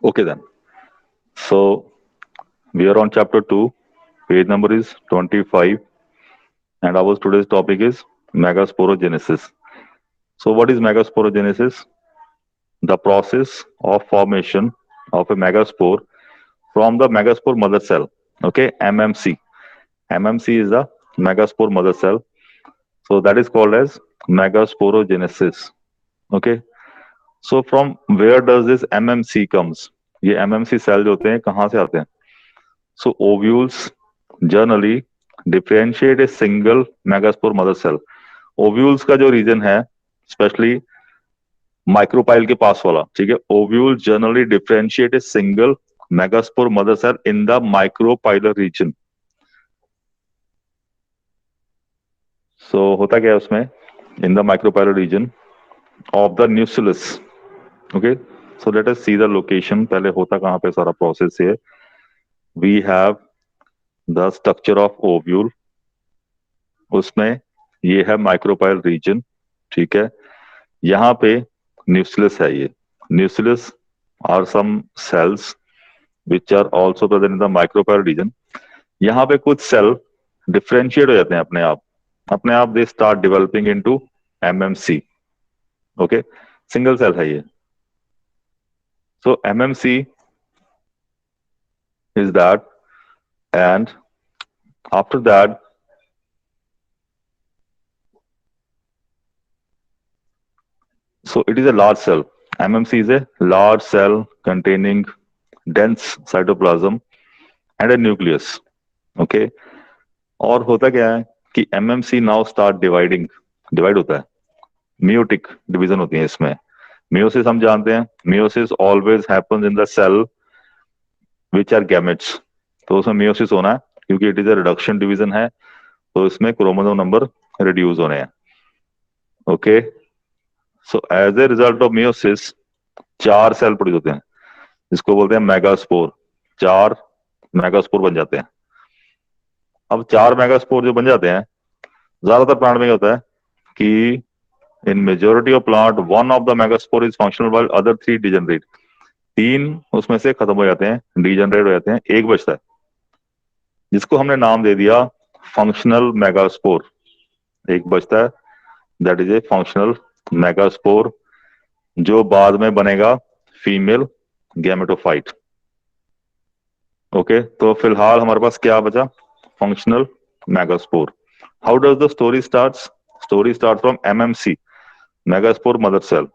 Okay then. So we are on chapter 2. Page number is 25, and our today's topic is megasporogenesis. So what is megasporogenesis? The process of formation of a megaspore from the megaspore mother cell. Okay, MMC. MMC is the megaspore mother cell. So that is called as megasporogenesis. Okay. So from where does this MMC comes? ये MMC cell जो होते हैं कहाँ से आते हैं? So ovules generally differentiate a single megaspore mother cell. Ovules का जो रीजन है, स्पेशली माइक्रोपाइल के पास वाला, ठीक है, ovule generally differentiate a single megaspore mother cell in the micropylar region. So होता क्या है उसमें? In the micropylar region of the nucleus. Okay, so let us see the location. पहले होता कहाँ पे सारा प्रोसेस है? We have the structure of ovule. उसमें ये है माइक्रोपाइल रीजन, ठीक है. यहाँ पे न्यूक्लियस है. ये nucleus are some cells which are also present in the micropyle region. यहाँ पे कुछ सेल डिफ्रेंशिएट हो जाते हैं अपने आप they start developing into MMC. Okay, single cell है ये. So MMC is that, and after that so it is a large cell. MMC is a large cell containing dense cytoplasm and a nucleus. Okay, और होता क्या है कि MMC now start divide होता है. Meiotic division होती है इसमें. मियोसिस हम जानते हैं, meiosis always happens in the cell which are gametes. तो उसमें मियोसिस होना है क्योंकि it is a reduction division है, तो इसमें क्रोमोसोम नंबर रिड्यूस होने हैं. Okay, so as a result of meiosis चार सेल प्रोड्यूस होते हैं, जिसको बोलते हैं मेगास्पोर. चार मेगास्पोर बन जाते हैं. अब चार मेगास्पोर जो बन जाते हैं, ज्यादातर प्लांट में क्या होता है कि in majority of plant one of the megaspore is functional while other three degenerate. तीन उसमें से खत्म हो जाते हैं, डिजेनरेट हो जाते हैं, एक बचता है जिसको हमने नाम दे दिया फंक्शनल मेगास्पोर. एक बचता है, that is a functional megaspore, जो बाद में बनेगा फीमेल गैमेटोफाइट. ओके, तो फिलहाल हमारे पास क्या बचा? Functional megaspore. How does the story starts? Story start from MMC, megaspore mother cell.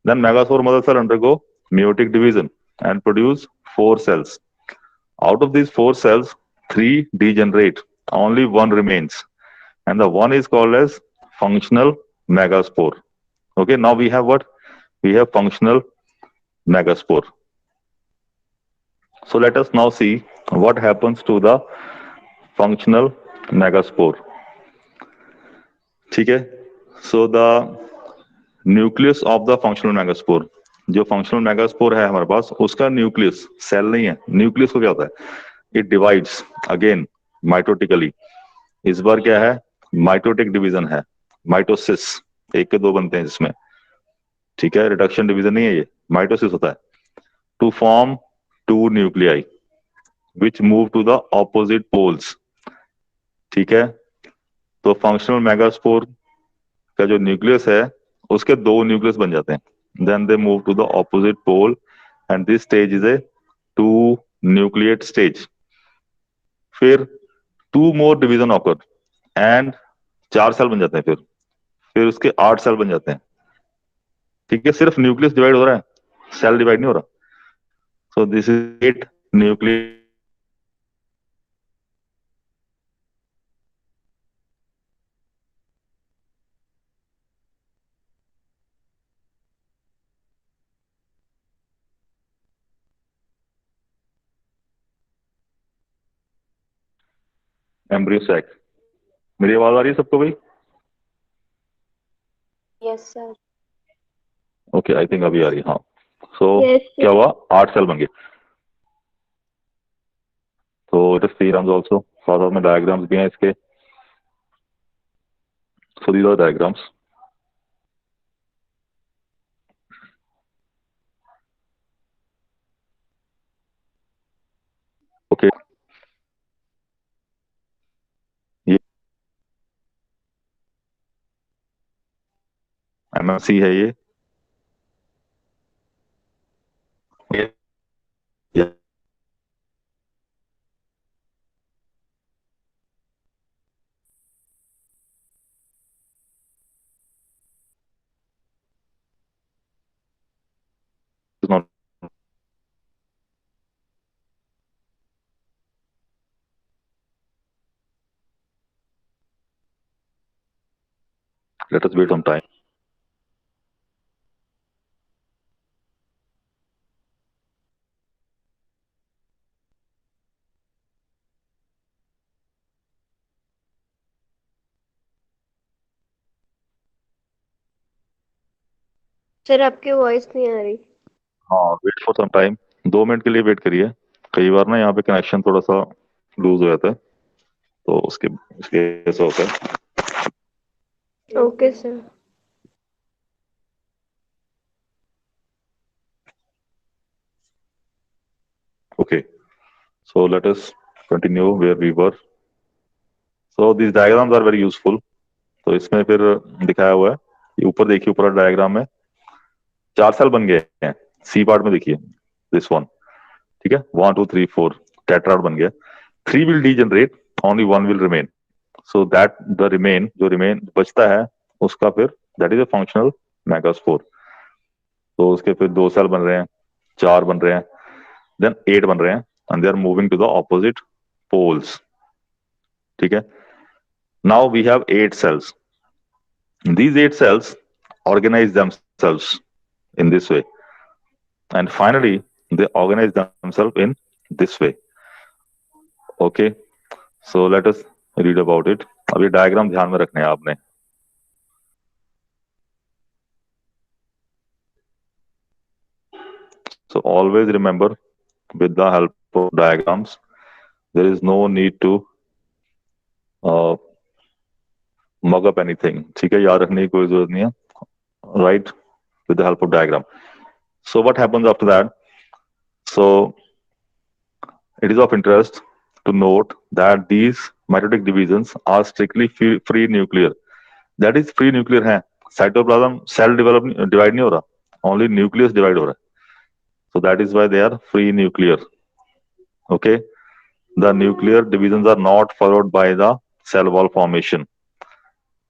Then megaspore mother cell undergo meiotic division and produce four cells. Out of these four cells, three degenerate. Only one remains, and the one is called as functional megaspore. Okay, now we have what? We have functional megaspore. So let us now see what happens to the functional megaspore. ठीक है. So the nucleus of the functional megaspore, जो functional megaspore है हमारे पास, उसका nucleus cell नहीं है. Nucleus को क्या होता है? It divides again mitotically. इस बार क्या है? माइटोटिक डिवीजन है. माइटोसिस एक के दो बनते हैं जिसमें, ठीक है, रिडक्शन डिवीजन नहीं है ये, माइटोसिस होता है. To form two nuclei which move to the opposite poles. ठीक है, तो फंक्शनल मेगास्पोर का जो न्यूक्लियस है, उसके दो न्यूक्लियस बन जाते हैं. Then they move to the opposite pole, and this stage is a two nucleate stage. फिर two more division occur, and चार सेल बन जाते हैं. फिर उसके आठ सेल बन जाते हैं. ठीक है, सिर्फ न्यूक्लियस डिवाइड हो रहा है, सेल डिवाइड नहीं हो रहा. So this is eight nucleus. Embryo sac. मेरी आवाज आ रही है सबको भाई? Yes, sir. Okay, I think अभी आ रही है. हाँ. सो Yes, क्या sir. हुआ? आठ सेल बन गए. तो इट इज थ्योरम्स ऑल्सो, साथ साथ में डायग्राम्स भी हैं इसके. So these are diagrams. MMC है ये ये is not. Let us wait some time. Sir आपकी वॉइस नहीं आ रही। हाँ, wait for some time. 2 minute के लिए वेट करिए। कई बार ना यहाँ पे कनेक्शन थोड़ा सा लूज हो जाता है, तो उसके उसके ऐसा होता है। Okay sir. Okay, so let us continue where we were. So this diagrams are very useful. तो इसमें फिर दिखाया हुआ है, ये ऊपर देखिए, ऊपर डायग्राम में 4 सेल बन गए हैं। सी पार्ट में देखिए, दिस वन, ठीक है, 1 2 3 4 टेट्राड बन गया। 3 will degenerate, only 1 will remain. So that the remain, जो रिमेन बचता है उसका फिर that is a functional megaspore. तो उसके फिर 2 सेल बन रहे हैं, 4 बन रहे हैं, देन 8 बन रहे हैं, and they are moving to the opposite poles. ठीक है, now we have 8 cells. These 8 cells organize themselves in this way, and finally they organize themselves in this way. Okay, so let us read about it. अब ये diagram ध्यान में रखने हैं आपने। So always remember, with the help of diagrams, there is no need to uh, mug up anything. ठीक है, याद रखने की कोई जरूरत नहीं है। Right, with the help of diagram. So what happens after that? So it is of interest to note that these mitotic divisions are strictly free nuclear. That is free nuclear है। साइटोप्लाज्म सेल डेवलप डिवाइड नहीं हो रहा, only nucleus divide हो रहा है। So that is why they are free nuclear. Okay, the nuclear divisions are not followed by the cell wall formation.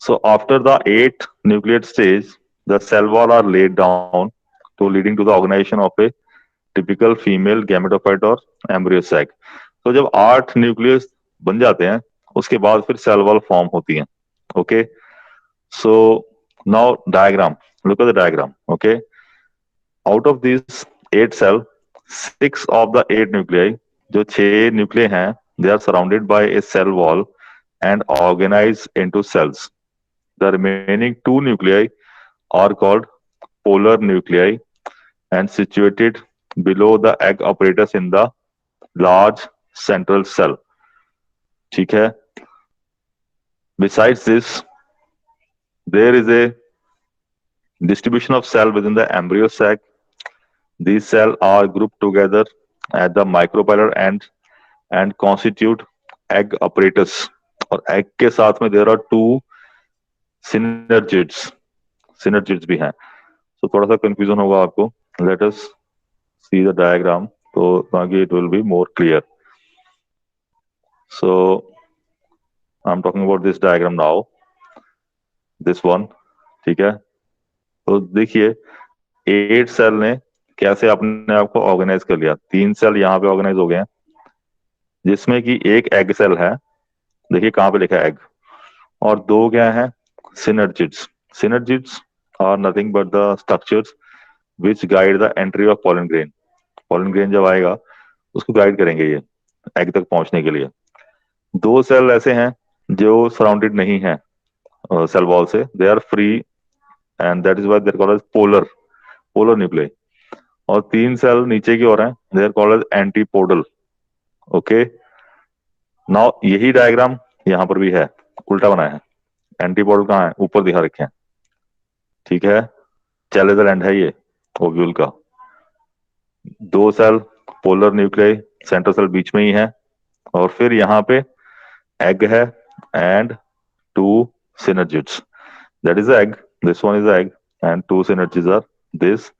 So after the 8 nucleate stage, the cell wall are laid down to leading to the organization of a typical female gametophyte or embryo sac. तो जब 8 nucleus बन जाते हैं उसके बाद फिर cell wall form होती है। Okay, so now diagram, look at the diagram. Okay, out of this 8 cell, 6 of the 8 nuclei, जो 6 न्यूक्लिय हैं, they are surrounded by a cell wall and organise into cells. The remaining 2 nuclei are called polar nuclei and situated below the egg apparatus in the large central cell. ठीक है, besides this there is a distribution of cell within the embryo sac. These cells are grouped together at the micropylar end and constitute egg apparatus. और egg के साथ में there are 2 synergids, synergids भी हैं। तो थोड़ा सा कंफ्यूजन होगा आपको। Late us see the diagram, तो ताकि it will be more clear. So I am talking about this diagram now, this one. ठीक है, तो देखिए 8 सेल ने कैसे अपने आप को ऑर्गेनाइज कर लिया। 3 सेल यहाँ पे ऑर्गेनाइज हो गए हैं, जिसमें कि एक एग सेल है, देखिए कहाँ पे लिखा है एग, और 2 क्या है, synergids. Synergids are nothing but the structures which guide the entry of pollen grain. Pollen grain जब आएगा उसको गाइड करेंगे ये एग तक पहुंचने के लिए। 2 सेल ऐसे हैं जो सराउंडेड नहीं है सेल वॉल से, they are free, and that is why they are called as polar, polar nuclear. और 3 सेल नीचे की ओर हैं, they are called as antipodal. Okay, now यही डायग्राम यहाँ पर भी है, उल्टा बनाया है। एंटीपोडल कहाँ है, ऊपर दिखा रखे हैं। ठीक है, चैलेजल एंड है ये ओव्यूल का। 2 cell polar nuclear, central cell बीच में ही है, और फिर यहाँ पे एग है and 2 synergids. That is the egg. This one is the egg. and two synergies are this,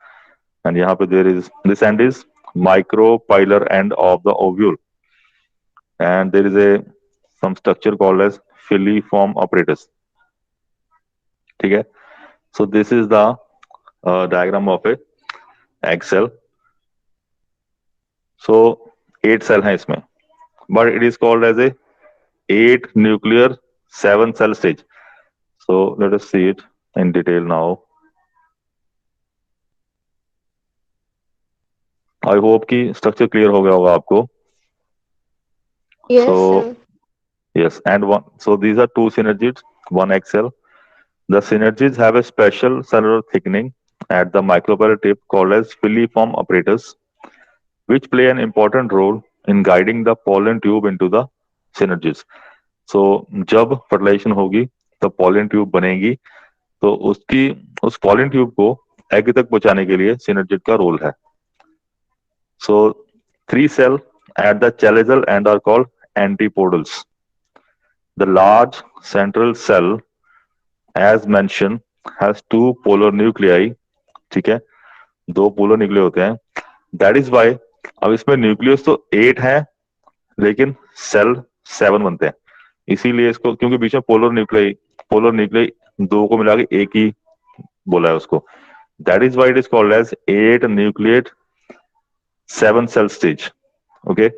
and यहाँ पे there is this end is micropylar end of the ovule, and there is a some structure called as filiform apparatus. ठीक है? So this is the diagram of a egg cell. So 8 cell है इसमें, but it is called as a 8 nuclear 7 cell stage. So let us see it in detail now. I hope कि structure clear हो गया होगा आपको. Yes, So sir. yes, and one. So these are two synergies, one egg cell. The synergies have a special cellular thickening at the microbial tip called as filiform apparatus, which play an important role in guiding the pollen tube into the synergies. So जब fertilisation होगी तो pollen tube बनेगी, तो उसकी उस pollen tube को egg तक पहुंचाने के लिए synergid का रोल है. So 3 cell at the chalazal end are called antipodals. The large central cell, as mentioned, has two polar nuclei. ठीक है, दो पोलर न्यूक्लियर होते हैं. दैट इज वाई अब इसमें न्यूक्लियस तो 8 है, लेकिन सेल 7 बनते हैं. इसीलिए इसको, क्योंकि बीच में पोलर न्यूक्लियर दो को मिला के एक ही बोला है उसको. That is why it is called as 8 nucleate 7 cell stage. Okay,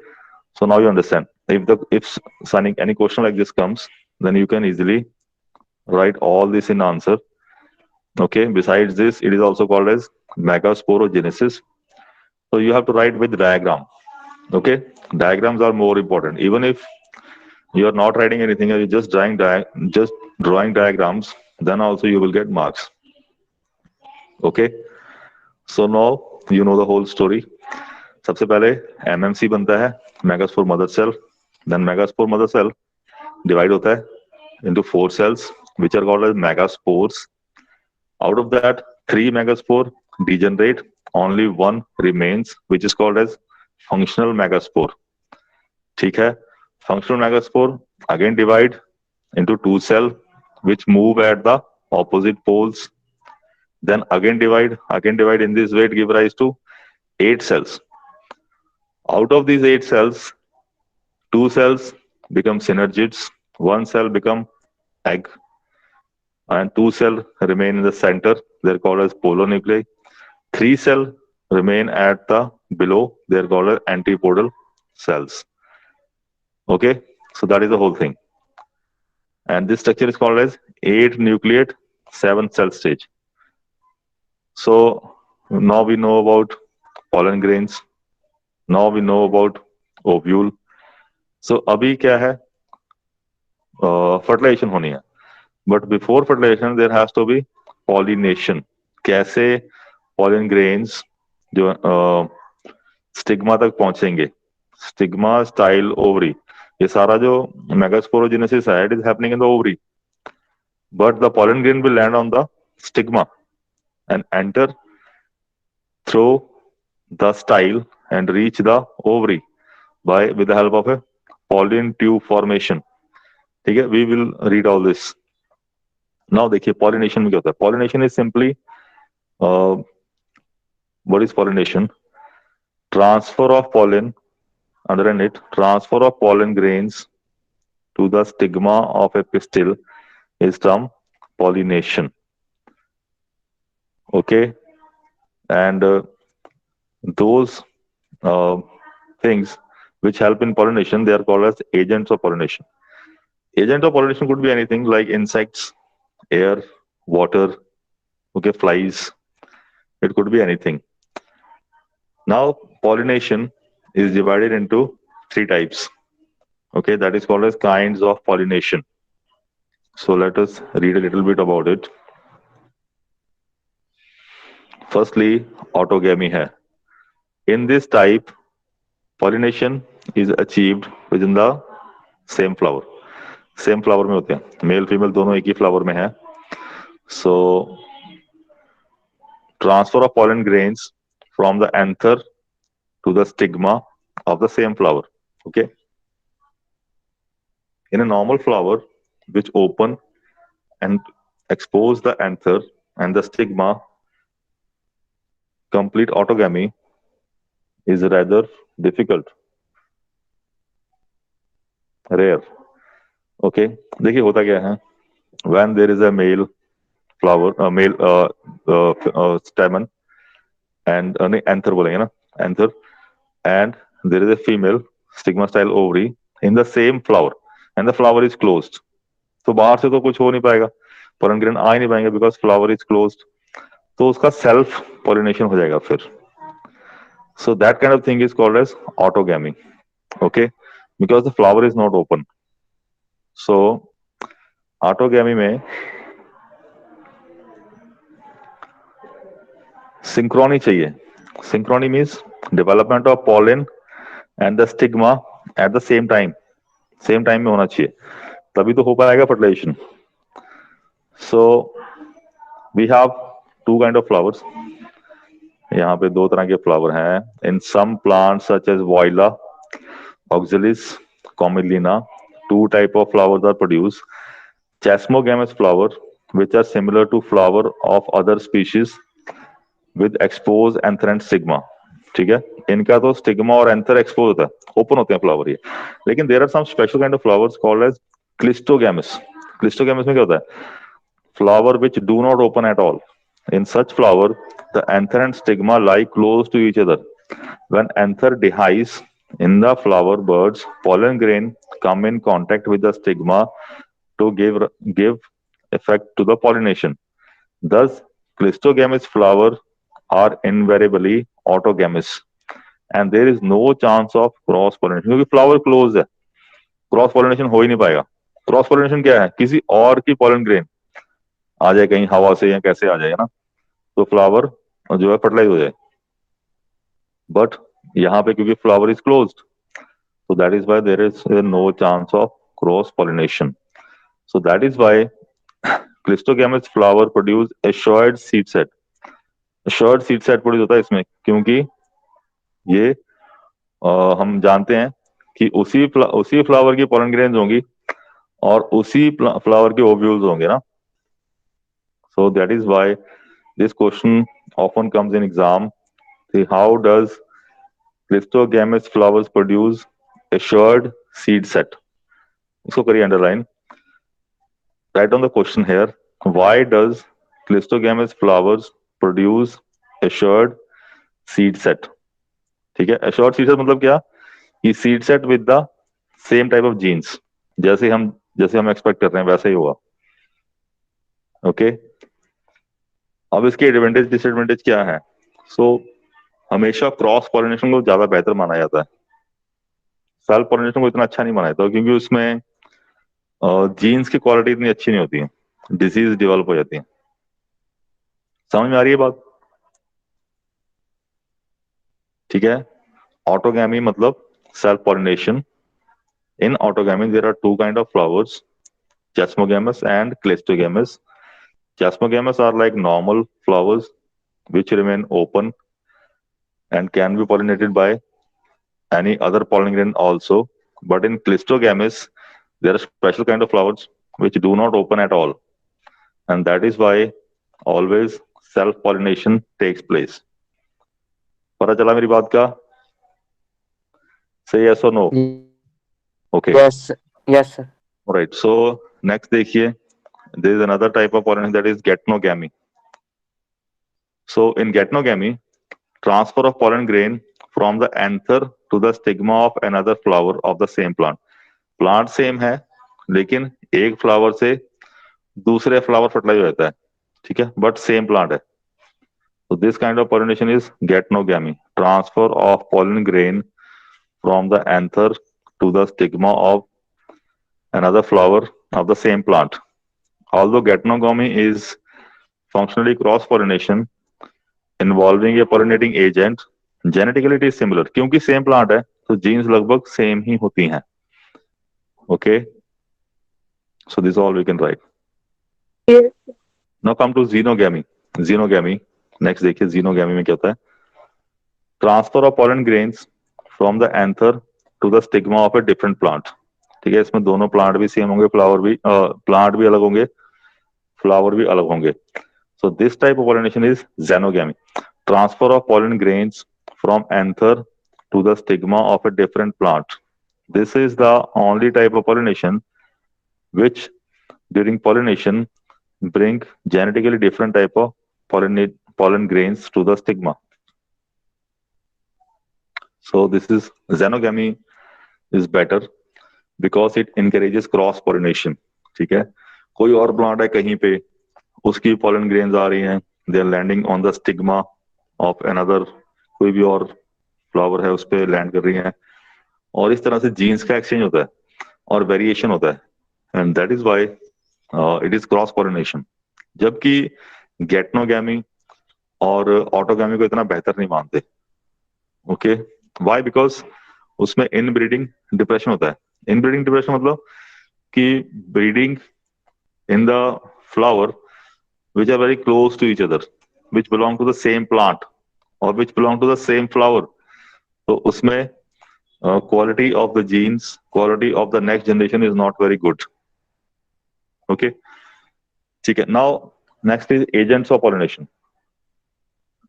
so now you understand. If signing any question like this comes, then you can easily write all this in answer. Okay, besides this, it is also called as megasporogenesis. So you have to write with diagram. Okay, diagrams are more important. Even if you are not writing anything, you're just drawing diagrams, then also you will get marks. Okay, so now you know the whole story. सबसे पहले MMC बनता है, megaspore mother cell. Then megaspore mother cell divide होता है into 4 cells which are called as megaspores. Out of that, 3 megaspore degenerate, only one remains, which is called as functional megaspore. ठीक है, functional megaspore again divide into 2 cell which move at the opposite poles. Then again divide in this way, it give rise to 8 cells. Out of these 8 cells, 2 cells become synergids, 1 cell become egg, and 2 cell remain in the center. They're called as polar nuclei. 3 cell remain at the below. They're called as antipodal cells. Okay, so that is the whole thing. And this structure is called as 8 nucleate 7 cell stage. So now we know about pollen grains. Now we know about ovule. So अभी क्या है, fertilization होनी है. But before fertilization there has to be pollination. कैसे pollen grains जो stigma तक पहुंचेंगे, stigma style ovary, ये सारा जो मेगास्पोरोजेनेसिस है, it is happening in the ovary, but the pollen grain will land on the stigma and enter through the style and reach the ovary by with the help of a pollen tube formation. ठीक है, we will read all this. Now देखिए pollination में क्या होता है. Pollination is simply what is pollination? Transfer of pollen, underline it, transfer of pollen grains to the stigma of a pistil is termed pollination. Okay, and those uh, things which help in pollination, they are called as agents of pollination. Agent of pollination could be anything like insects, air, water, okay, flies. It could be anything. Now, pollination is divided into 3 types. Okay, that is called as kinds of pollination. So let us read a little bit about it. Firstly, autogamy hai. In this type, pollination is achieved within the same flower. Same flower में होते हैं, male female दोनों एक ही flower में है. सो transfer of pollen grains from the anther to the stigma of the same flower. Okay, in a normal flower which open and expose the anther and the stigma, complete autogamy is rather difficult, rare. Okay, देखिए होता क्या है, when there is a male flower, male stamen and नहीं anther बोलेंगे ना, anther, and there is a female stigma style ovary in the same flower and the flower is closed. तो बाहर से तो कुछ हो नहीं पाएगा, pollen grain आ ही नहीं पाएंगे because flower is closed. तो उसका सेल्फ पॉलिनेशन हो जाएगा फिर. So that kind of thing is called as autogamy. Okay, because the flower is not open. So autogamy में synchrony चाहिए. Synchrony means development of pollen and the stigma at the same time. Same time में होना चाहिए, तभी तो हो पाएगा fertilization. So we have two kind of flowers. यहाँ पे दो तरह के फ्लावर हैं. In some plants such as Viola, Oxalis, Commelina, two type of flowers are produced. Chasmogamous flower, which are similar to flower of other species with exposed anther and stigma. ठीक है, इनका तो स्टिग्मा और anther expose होता है, open होते हैं flower ये. लेकिन there are some special kind of flowers called as cleistogamous. Cleistogamous में क्या होता है, flower which do not open at all. In such flower, the anther and stigma lie close to each other. When anther dies in the flower buds, pollen grain come in contact with the stigma to give effect to the pollination. Thus, clistogamous flower are invariably autogamous, and there is no chance of cross pollination क्योंकि flower closed है, cross pollination हो ही नहीं पाएगा. Cross pollination क्या है, किसी और की pollen grain आ जाए कहीं हवा से या कैसे आ जाए ना, तो फ्लावर जो है फर्टिलाइज हो जाए. बट यहाँ पे क्योंकि flower is closed, so that is why there is no chance of cross pollination. So that is why clistogamous flower produce assured seed set. assured seed set produce होता है इसमें क्योंकि ये हम जानते हैं कि उसी फ्लावर की pollen grains होंगी और उसी फ्लावर के ओव्यूल्स होंगे ना. So that is why this question often comes in exam. See, how does clistogamous flowers produce assured seed set? इसको करिए underline. Write down the question here. Why does clistogamous flowers produce assured seed set? ठीक है, assured seed set मतलब क्या, कि seed set with the same type of genes. जैसे हम expect कर रहे हैं वैसे ही होगा. ओके, अब इसके एडवांटेज डिसएडवांटेज क्या है. सो हमेशा क्रॉस पॉलिनेशन को ज्यादा बेहतर माना जाता है, सेल्फ पॉलिनेशन को इतना अच्छा नहीं माना जाता क्योंकि उसमें जीन्स की क्वालिटी इतनी अच्छी नहीं होती है, डिजीज डेवलप हो जाती है. समझ में आ रही है बात. ठीक है, ऑटोगैमी मतलब self pollination. In autogamy there are two kind of flowers, chasmogamous and clistogamous. Chasmogamous are like normal flowers which remain open and can be pollinated by any other pollen grain also. But in clistogamous, there are special kind of flowers which do not open at all, and that is why always self-pollination takes place. पता चला मेरी बात का? Say yes or no. Okay. Yes sir. All right. So next देखिए, there is another type of pollination that is geitonogamy. So in geitonogamy, transfer of pollen grain from the anther to the stigma of another flower of the same plant. Plant same है लेकिन एक flower से दूसरे flower fertilise हो जाता है, ठीक है, बट सेम प्लांट है. So this kind of pollination is geitonogamy, transfer of pollen grain from the anther to the stigma of another flower of the same plant. Although geitonogamy is functionally cross pollination involving a pollinating agent, genetically it is similar. क्योंकि same plant है तो jeans लगभग same ही होती हैं. Okay, so this all we can write. Yes. Now come to xenogamy. Xenogamy, next देखिए xenogamy में क्या होता है. Transfer of pollen grains from the anther to the stigma of a different plant. ठीक है, इसमें दोनों प्लांट भी सेम होंगे, प्लांट भी अलग होंगे, फ्लावर भी अलग होंगे. So this type of pollination is xenogamy. Transfer of pollen grains from anther to the stigma of a different plant. This is the only type of pollination which during pollination bring genetically different type of pollen grains to the stigma. So this is xenogamy is better because it encourages cross pollination. ठीक है, कोई और plant है कहीं पे, उसकी pollen grains आ रही हैं, they are landing on the stigma of another, कोई भी और फ्लावर है उस पर लैंड कर रही हैं, और इस तरह से जीन्स का एक्सचेंज होता है और वेरिएशन होता है, and that is why it is cross pollination. जबकि गेटनोगैमी और ऑटोगैमी को इतना बेहतर नहीं मानते. Okay, why? बिकॉज उसमें इनब्रीडिंग डिप्रेशन होता है. इनब्रीडिंग डिप्रेशन मतलब कि breeding in the flower which are very close to each other, which belong to the same plant or which belong to the same flower. तो उसमें quality of the genes, quality of the next generation is not very good. Okay, ठीक है. Now next is agents of pollination.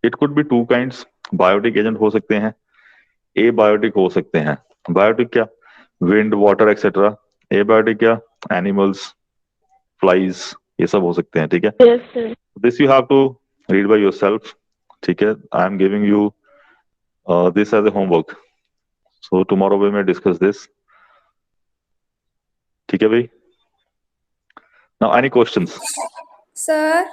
It could be two kinds. Biotic agent हो सकते हैं, abiotic हो सकते हैं. Biotic क्या? Wind, water, etc. Abiotic क्या? Animals, flies, ये सब हो सकते हैं. ठीक है. Yes, sir. This you have to read by yourself. ठीक है, I am giving you this as a homework. So tomorrow we may discuss this. ठीक है भाई. Now any questions? Sir,